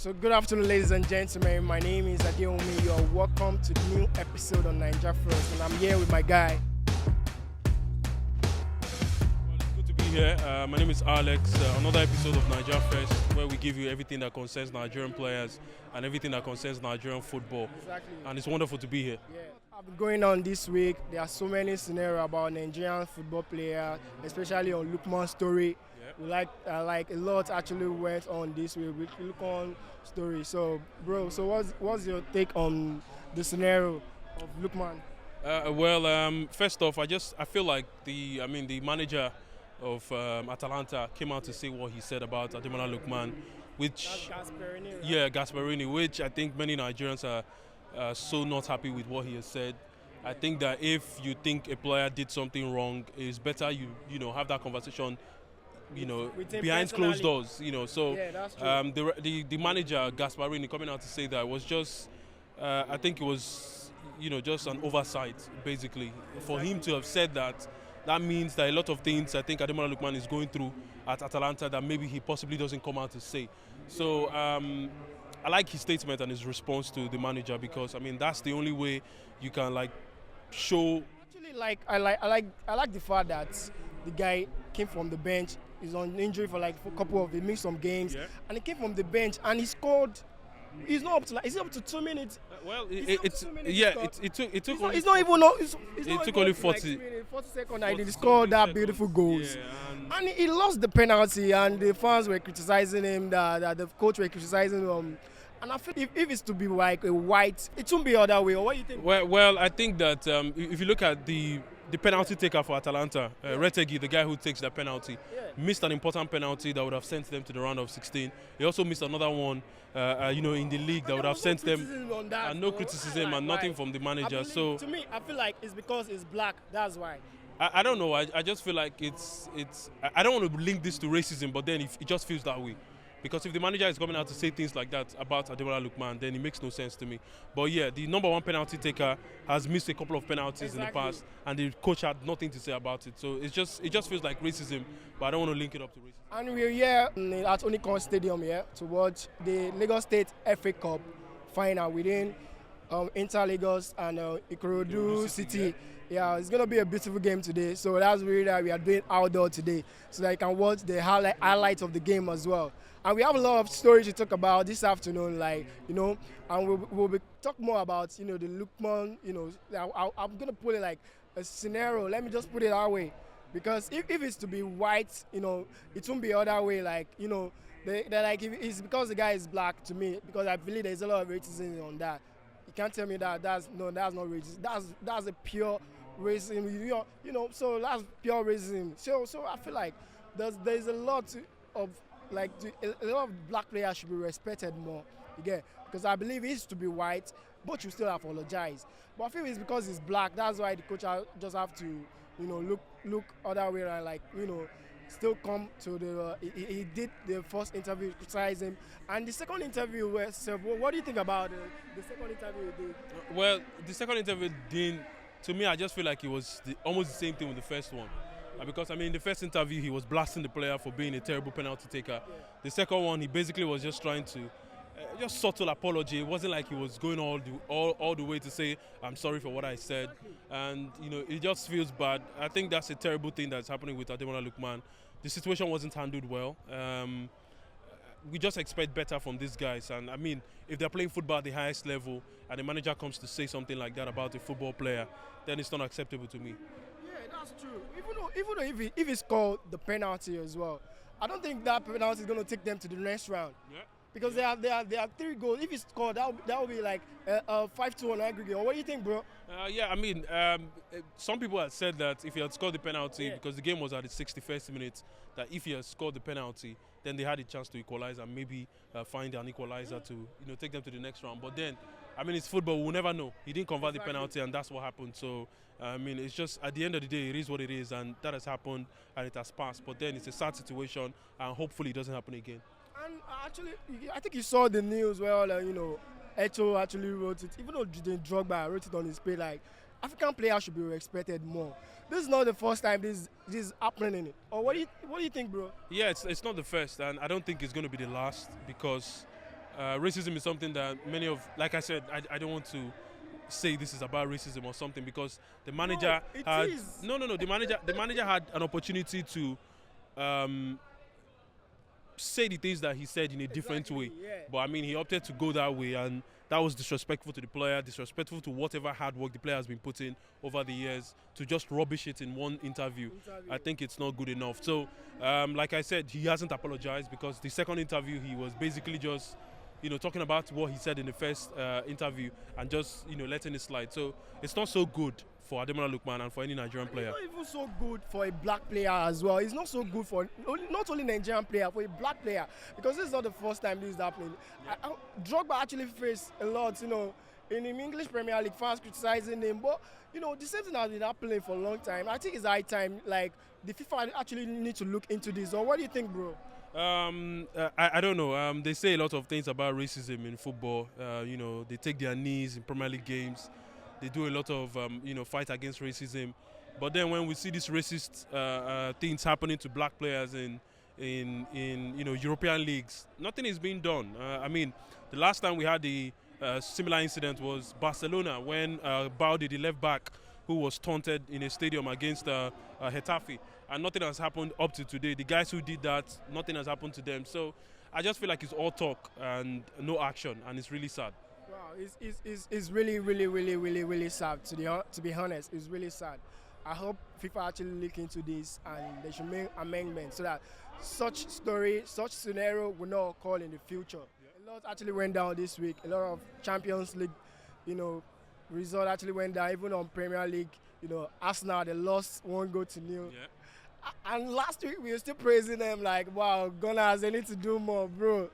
So good afternoon, ladies and gentlemen. My name is Adeomi. You are welcome to the new episode on Niger First, and I'm here with my guy. Well, it's good to be here. My name is Alex. Another episode of Niger First, where we give you everything that concerns Nigerian players and everything that concerns Nigerian football. Exactly. And it's wonderful to be here. Yeah, I've been going on this week. There are so many scenarios about Nigerian football players, especially on Lookman's story. Yeah. Like a lot actually went on this week with Lookman story. So, bro, what's your take on the scenario of Lookman? First off, I feel like the manager of Atalanta came out to say what he said about Ademola Lookman, which That's Gasperini, right? yeah, Gasperini, which I think many Nigerians are so not happy with what he has said. I think that if you think a player did something wrong, it's better you know have that conversation, With him behind closed personally. doors. So Yeah, that's true. the manager Gasparini coming out to say that was just, I think it was, just an oversight basically for him to have said that. That means that a lot of things I think Ademola Lookman is going through at Atalanta that maybe he possibly doesn't come out to say. So I like his statement and his response to the manager because that's the only way you can show. Actually, I like the fact that the guy came from the bench. He's on injury for a couple of. He missed some games, Yeah. and he came from the bench and he scored. He's not up to is it up to 2 minutes? It took It's not, only it's not even. No, it's it not took even only up to, like, 40 2 minutes, 40 seconds. 40 And he scored that seconds. beautiful goals. Yeah, And he lost the penalty, and the fans were criticizing him. That the coach were criticizing him. And I feel if it's to be like a white, it won't be other way. Or what do you think? Well, I think that if you look at the penalty taker for Atalanta, Retegui, the guy who takes that penalty, Yeah. missed an important penalty that would have sent them to the round of 16. He also missed another one, in the league that would have sent them. On that, And no bro. criticism Like, and nothing why? from the I manager. believe- So to me, I feel like it's because it's black. That's why. I don't know. I just feel like I don't want to link this to racism, but then it just feels that way. Because if the manager is coming out to say things like that about Ademola Lookman, then it makes no sense to me. But yeah, the number one penalty taker has missed a couple of penalties in the Exactly. past, and the coach had nothing to say about it. So it just feels like racism, but I don't want to link it up to racism. And we're here at Onicon Stadium here to watch the Lagos State FA Cup final within Inter Lagos and Ikorodu City. Yeah, it's going to be a beautiful game today. So that's really that we are doing outdoor today so that you can watch the highlights of the game as well. And we have a lot of stories to talk about this afternoon, and we'll be talk more about, the Lookman, I'm going to put it like a scenario. Let me just put it that way. Because if it's to be white, it won't be other way. They're like, if it's because the guy is black to me, because I believe there's a lot of racism on that. You can't tell me that's not racism. That's a pure racism. So that's pure racism. So I feel like there's a lot of a lot of black players should be respected more. Again, because I believe it's to be white, but you still apologize. But I feel it's because it's black. That's why the coach just have to, look other way and still come to the. He did the first interview, criticize him, and the second interview. What do you think about the second interview he did? Well, the second interview didn't. To me, I just feel like it was almost the same thing with the first one. Because in the first interview he was blasting the player for being a terrible penalty taker. Yeah. The second one he basically was just trying to just subtle apology. It wasn't like he was going all the way to say I'm sorry for what I said. And it just feels bad. I think that's a terrible thing that's happening with Ademola Lookman. The situation wasn't handled well. We just expect better from these guys. And if they're playing football at the highest level and the manager comes to say something like that about a football player, then it's not acceptable to me. Yeah, that's true. Even though if it's called the penalty as well, I don't think that penalty is going to take them to the next round. Yeah. Because they have 3 goals. If it's scored, that will be like 5-2 on aggregate. Or what do you think, bro? Some people had said that if he had scored the penalty, Yeah. because the game was at the 61st minute, that if he had scored the penalty, then they had a chance to equalize and maybe find an equalizer to take them to the next round. But then, it's football. We'll never know. He didn't convert the penalty, and that's what happened. So, it's just at the end of the day, it is what it is, and that has happened and it has passed. But then it's a sad situation, and hopefully it doesn't happen again. And actually, I think you saw the news where Eto actually wrote it. Even though Drogba wrote it on his page, like African players should be respected more. This is not the first time this is happening. Or what do you think, bro? Yeah, it's not the first, and I don't think it's going to be the last because Racism is something that many of, like I said, I don't want to say this is about racism or something, because the manager the manager had an opportunity to say the things that he said in a different way. Yeah. But I mean, he opted to go that way, and that was disrespectful to the player, disrespectful to whatever hard work the player has been putting over the years, to just rubbish it in one interview. I think it's not good enough. So, like I said, he hasn't apologized, because the second interview he was basically just, talking about what he said in the first interview and just, letting it slide. So it's not so good for Ademola Lookman and for any Nigerian player. It's not even so good for a black player as well. It's not so good for not only Nigerian player, for a black player, because this is not the first time this is happening. Yeah. Drogba actually faced a lot, in the English Premier League, fans criticizing him, but the same thing has been happening for a long time. I think it's high time, like, the FIFA actually need to look into this. Or what do you think, bro? I don't know. They say a lot of things about racism in football. They take their knees in Premier League games. They do a lot of fight against racism. But then when we see these racist things happening to black players in European leagues, nothing is being done. I mean, the last time we had the similar incident was Barcelona, when Balde, the left back, who was taunted in a stadium against Getafe, and nothing has happened up to today. The guys who did that, nothing has happened to them. So I just feel like it's all talk and no action, and it's really sad. Wow, it's really, really, really, really, really sad. To be honest, it's really sad. I hope FIFA actually look into this and they should make amendments so that such scenario will not occur in the future. Yeah. A lot actually went down this week. A lot of Champions League, result actually went down. Even on Premier League, Arsenal, they lost 1-0. Yeah. And last week we were still praising them like, wow, Gunners, they need to do more, bro.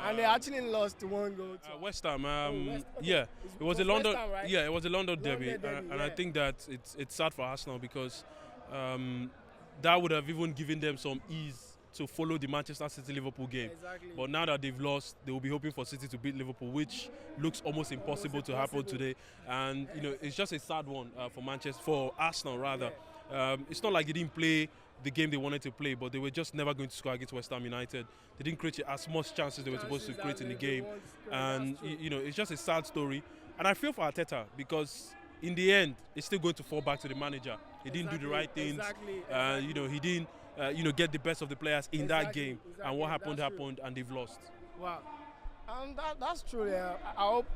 And they actually lost 1-0. West Ham. Okay. Yeah, it was a London. Ham, right? Yeah, it was a London derby, derby, and I think that it's sad for Arsenal, because that would have even given them some ease to follow the Manchester City-Liverpool game. Exactly. But now that they've lost, they will be hoping for City to beat Liverpool, which looks almost impossible to happen today. And it's just a sad one for Arsenal rather. Yeah. It's not like they didn't play the game they wanted to play, but they were just never going to score against West Ham United. They didn't create as much chances they were supposed to create in the game, and it's just a sad story. And I feel for Arteta, because in the end, it's still going to fall back to the manager. He didn't do the right things. Exactly. He didn't get the best of the players in that game, and what happened, and they've lost. Wow, and that's true. Yeah. I hope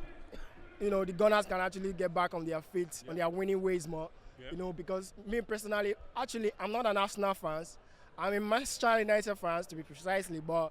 the Gunners can actually get back on their feet, on their winning ways more. Yeah. Because me personally, actually, I'm not an Arsenal fan. I'm a Manchester United fan, to be precisely, but